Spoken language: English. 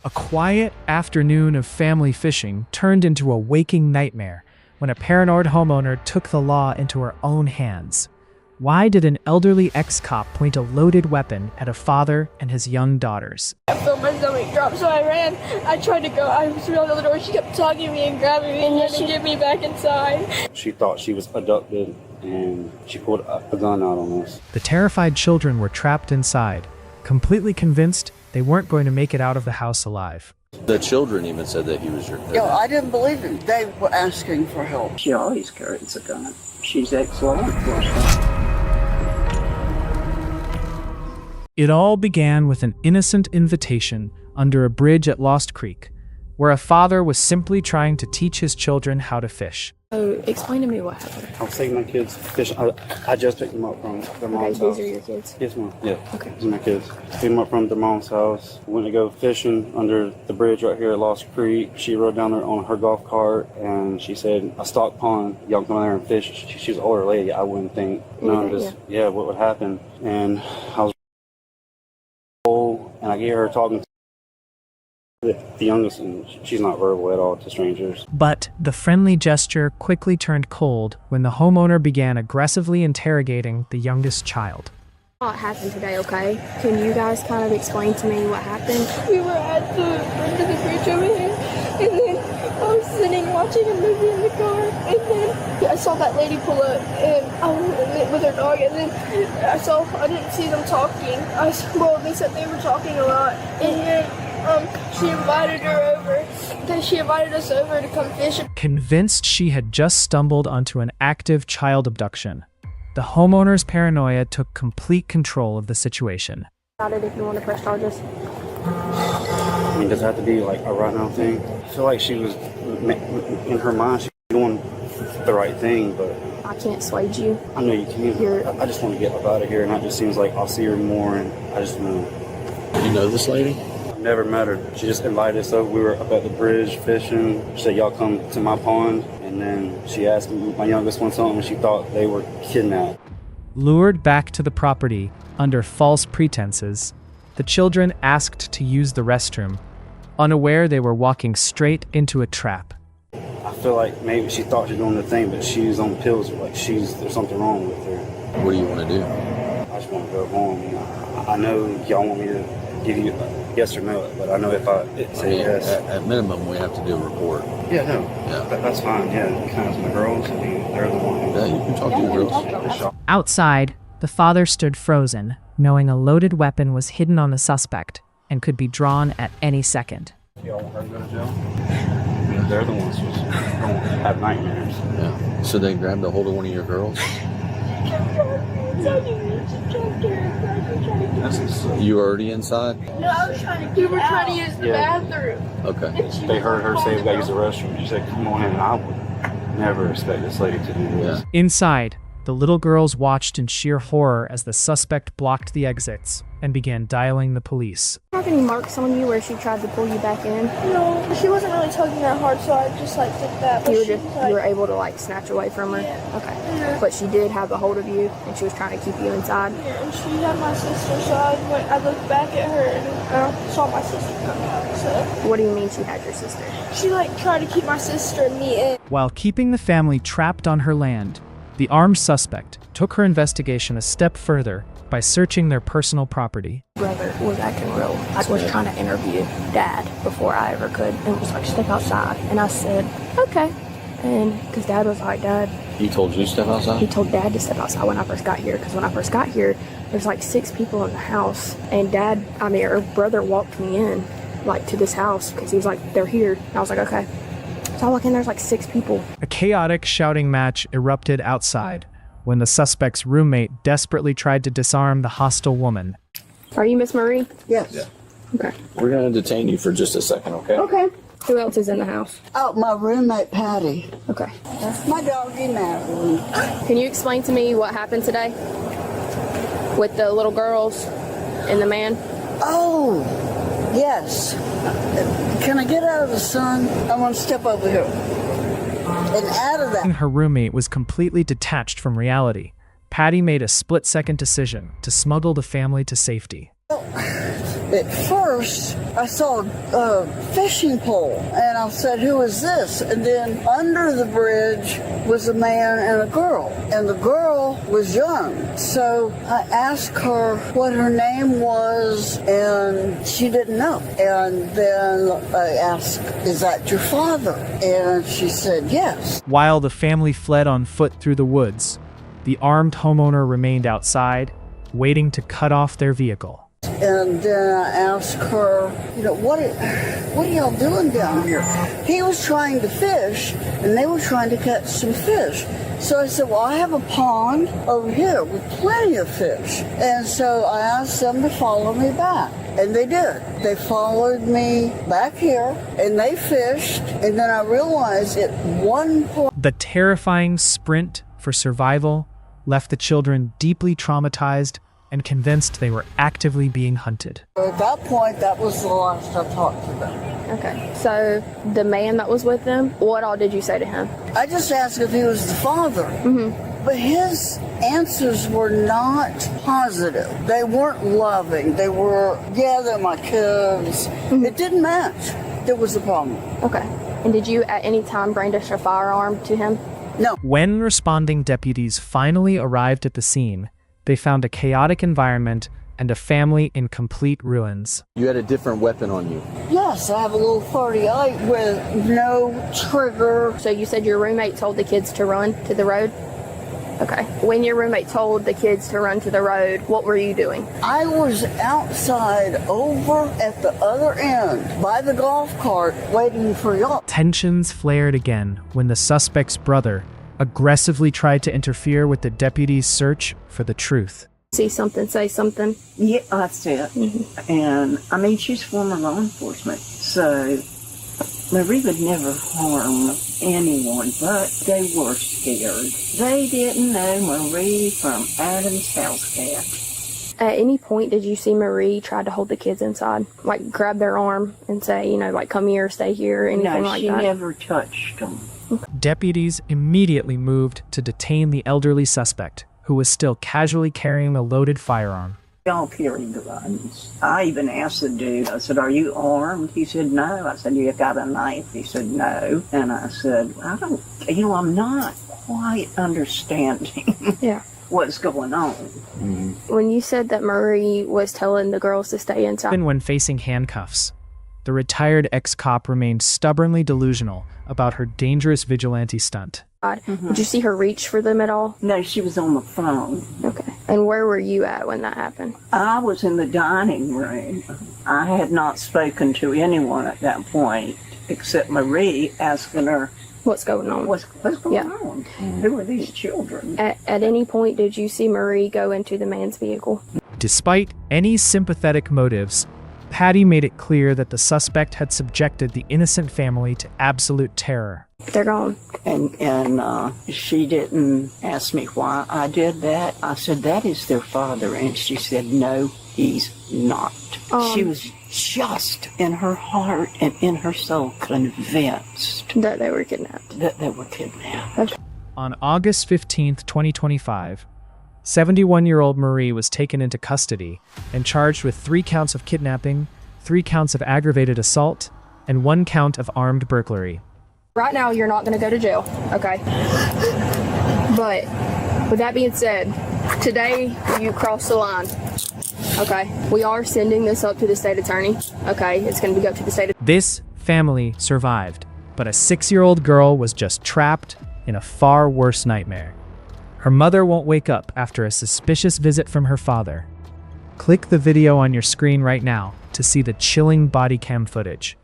A quiet afternoon of family fishing turned into a waking nightmare when a paranoid homeowner took the law into her own hands. Why did an elderly ex-cop point a loaded weapon at a father and his young daughters? I felt my stomach drop, so I ran. I tried to go. I was around the door. She kept tugging me and grabbing me and trying to get me back inside. She thought she was abducted, and she pulled a gun out on us. The terrified children were trapped inside, completely convinced they weren't going to make it out of the house alive. The children even said that he was your Yo, I didn't believe him. They were asking for help. She always carries a gun. She's ex-law enforcement. It all began with an innocent invitation under a bridge at Lost Creek, where a father was simply trying to teach his children how to fish. So, explain to me what happened. I was taking my kids fishing. I just picked them up from their mom's house. These are your kids? Yes, Mom. Yeah. Okay. These are my kids. Picked them up from their mom's house. Went to go fishing under the bridge right here at Lost Creek. She rode down there on her golf cart, and she said, a stock pond, y'all come there and fish. She was an older lady. I wouldn't think none of this, what would happen. And I was and I hear her talking to the youngest, and she's not verbal at all to strangers. But the friendly gesture quickly turned cold when the homeowner began aggressively interrogating the youngest child. What happened today, okay? Can you guys kind of explain to me what happened? We were at the end of the bridge over here, and then I was sitting watching a movie in the car, and then I saw that lady pull up and with her dog, and then I didn't see them talking. They said they were talking a lot, and then she invited her over. Then she invited us over to come fish. Convinced she had just stumbled onto an active child abduction, the homeowner's paranoia took complete control of the situation. If you want to press charges. I mean, does it have to be like a right now thing? I feel like she was, in her mind, she was doing the right thing, but I can't sway you. I know you can. I just want to get up out of here, and it just seems like I'll see her more, and I just want to. You know this lady? Never met her. She just invited us over. We were up at the bridge fishing. She said, y'all come to my pond. And then she asked my youngest one something, and she thought they were kidnapped. Lured back to the property under false pretenses, the children asked to use the restroom, unaware they were walking straight into a trap. I feel like maybe she thought she was doing the thing, but she was on pills, like there's something wrong with her. What do you want to do? I just want to go home. I know y'all want me to give you a yes or no, but I know if I say yes. At minimum, we have to do a report. Yeah, no. Yeah. That's fine, yeah. Kind of my girls, I mean, they're the ones. Yeah, you can talk to your girls. Outside, the father stood frozen, knowing a loaded weapon was hidden on the suspect and could be drawn at any second. Y'all want her to go to jail? They're the ones who's going to have nightmares. Yeah. So they grabbed a hold of one of your girls? You were already inside? No, I was trying to. We were trying to use the bathroom. Okay. They heard her say we got to use the restroom. She said, "Come on in." And I would never expect this lady to do this. Inside, the little girls watched in sheer horror as the suspect blocked the exits and began dialing the police. Have any marks on you where she tried to pull you back in? No, she wasn't really tugging that hard, so I just did that. But you were able to snatch away from her? Yeah. Okay. Yeah. But she did have a hold of you, and she was trying to keep you inside? Yeah, and she had my sister, so I looked back at her and I saw my sister come out. So. What do you mean she had your sister? She tried to keep my sister and me in. While keeping the family trapped on her land, the armed suspect took her investigation a step further by searching their personal property. Brother was acting real. I was trying to interview Dad before I ever could, and was like, step outside. And I said, okay. And because Dad was like, Dad. He told you to step outside? He told Dad to step outside when I first got here. Because when I first got here, there's 6 people in the house. And her brother walked me in, to this house, because he was like, they're here. And I was like, okay. So I walk in, there's 6 people. A chaotic shouting match erupted outside when the suspect's roommate desperately tried to disarm the hostile woman. Are you Miss Marie? Yes. Yeah. Okay. We're going to detain you for just a second, okay? Okay. Who else is in the house? Oh, my roommate, Patty. Okay. That's my doggy, Madeline. Can you explain to me what happened today? With the little girls and the man? Oh, yes. Can I get out of the sun? I want to step over here. And out of that. Her roommate was completely detached from reality. Patty made a split-second decision to smuggle the family to safety. At first, I saw a fishing pole, and I said, "Who is this?" And then under the bridge was a man and a girl, and the girl was young. So I asked her what her name was, and she didn't know. And then I asked, "Is that your father?" And she said, "Yes." While the family fled on foot through the woods, the armed homeowner remained outside, waiting to cut off their vehicle. And then I asked her, what are y'all doing down here? He was trying to fish, and they were trying to catch some fish. So I said, well, I have a pond over here with plenty of fish. And so I asked them to follow me back. And they did. They followed me back here, and they fished. And then I realized at one point... The terrifying sprint for survival left the children deeply traumatized and convinced they were actively being hunted. At that point, that was the last I talked to them. Okay, so the man that was with them, what all did you say to him? I just asked if he was the father. But his answers were not positive. They weren't loving. They were, yeah, they're my kids. It didn't match. There was a problem. Okay. And did you at any time brandish a firearm to him? No. When responding deputies finally arrived at the scene, they found a chaotic environment and a family in complete ruins. You had a different weapon on you. Yes, I have a little 38 with no trigger. So you said your roommate told the kids to run to the road? Okay. When your roommate told the kids to run to the road, what were you doing? I was outside over at the other end by the golf cart waiting for y'all. Tensions flared again when the suspect's brother aggressively tried to interfere with the deputies' search for the truth. See something, say something. Yeah, that's it. And I mean, she's former law enforcement, so Marie would never harm anyone, but they were scared. They didn't know Marie from Adam's house cat. At any point did you see Marie try to hold the kids inside? Like grab their arm and say, like come here, stay here, anything like that? No, she never touched them. Deputies immediately moved to detain the elderly suspect, who was still casually carrying a loaded firearm. Y'all carried guns. I even asked the dude, I said, are you armed? He said, no. I said, you got a knife? He said, no. And I said, I'm not quite understanding what's going on. When you said that Marie was telling the girls to stay inside. Even when facing handcuffs, the retired ex-cop remained stubbornly delusional about her dangerous vigilante stunt. Did you see her reach for them at all? No, she was on the phone. Okay. And where were you at when that happened? I was in the dining room. I had not spoken to anyone at that point except Marie, asking her, what's going on? What's going on? Who are these children? At any point did you see Marie go into the man's vehicle? Despite any sympathetic motives, Patty made it clear that the suspect had subjected the innocent family to absolute terror. They're gone. And she didn't ask me why I did that. I said, that is their father. And she said, no, he's not. She was just in her heart and in her soul convinced that they were kidnapped. Okay. On August 15th, 2025, 71-year-old Marie was taken into custody and charged with 3 counts of kidnapping, 3 counts of aggravated assault, and 1 count of armed burglary. Right now, you're not going to go to jail, okay? But with that being said, today you crossed the line, okay? We are sending this up to the state attorney, okay? It's going to go to the state. This family survived, but a 6-year-old girl was just trapped in a far worse nightmare. Her mother won't wake up after a suspicious visit from her father. Click the video on your screen right now to see the chilling body cam footage.